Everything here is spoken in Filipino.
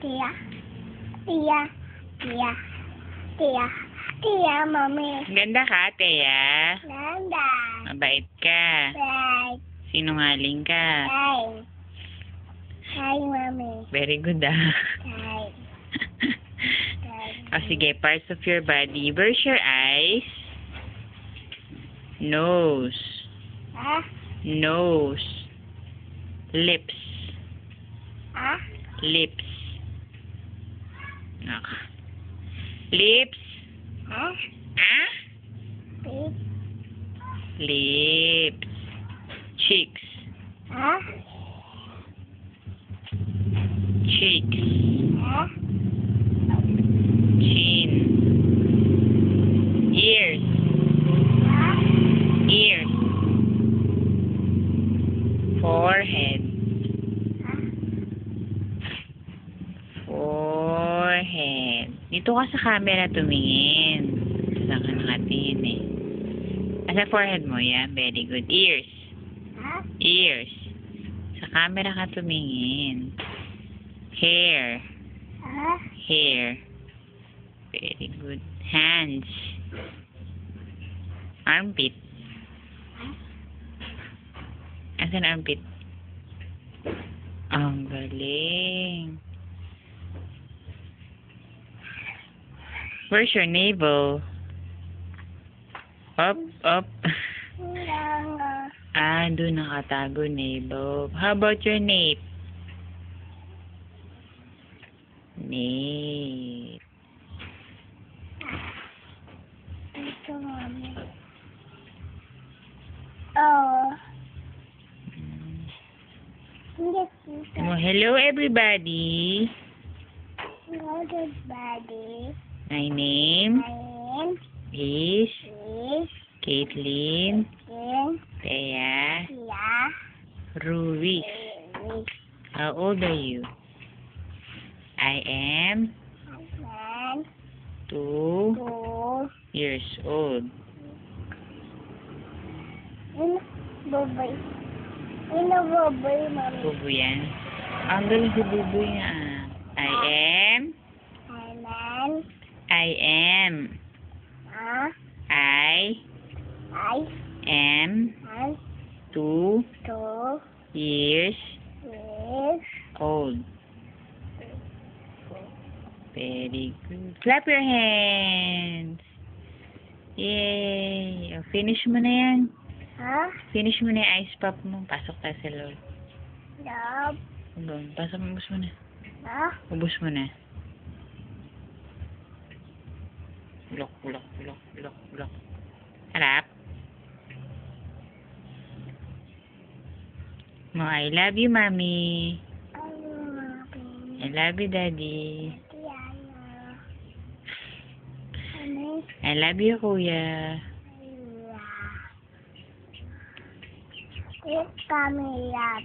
Tia. Tia. Tia. Tia. Tia, mami. Ganda ka, Thea. Ganda. Mabait ka. Right. Sinungaling ka. Hi. Hi, mami. Very good, Hi. O, Hi. sige, parts of your body. Where's your eyes? Nose. Ah? Nose. Lips. Ah? Lips. Okay. Lips. Ah? Ah? Big. Lips. Cheeks. Ah? Cheeks. Ah? Chin. Ears. Ah? Ears. Forehead. Ah? Forehead. Dito ka sa camera tumingin. Saan ka nakatingin eh? Sa forehead mo, yeah. Very good. Ears. Ah? Ears. Sa camera ka tumingin. Hair. Ah? Hair. Very good. Hands. Armpit. Asan armpit? Ang galing. Where's your navel? Up, up. Lang. Ah, doon nakatago navel. How about your nape? Nape. Ito, mami. Oh. Hindi dito. Oh, hello everybody. Loaded body. My name Name is is Caitlin in Thea Tia. Ruiz. How old are you? I am And 2 two. years old. In Bubay. In a Bubay, mami. Bubo yan. Ang galing si Bubo nga. I am And then, I I am am 2 2 years years old. Very good. Clap your hands. Yay! O, finish mo na yan. Ha? Finish mo na yung ice pop mo. Pasok tayo sa loob. Love. Pasok mo, ubus mo na. Ha? Ubus mo na. Bulok, bulok, bulok, bulok, bulok. Harap. Mo, I love you, Mommy. I love you, Daddy. I love you, Kuya. It's coming up.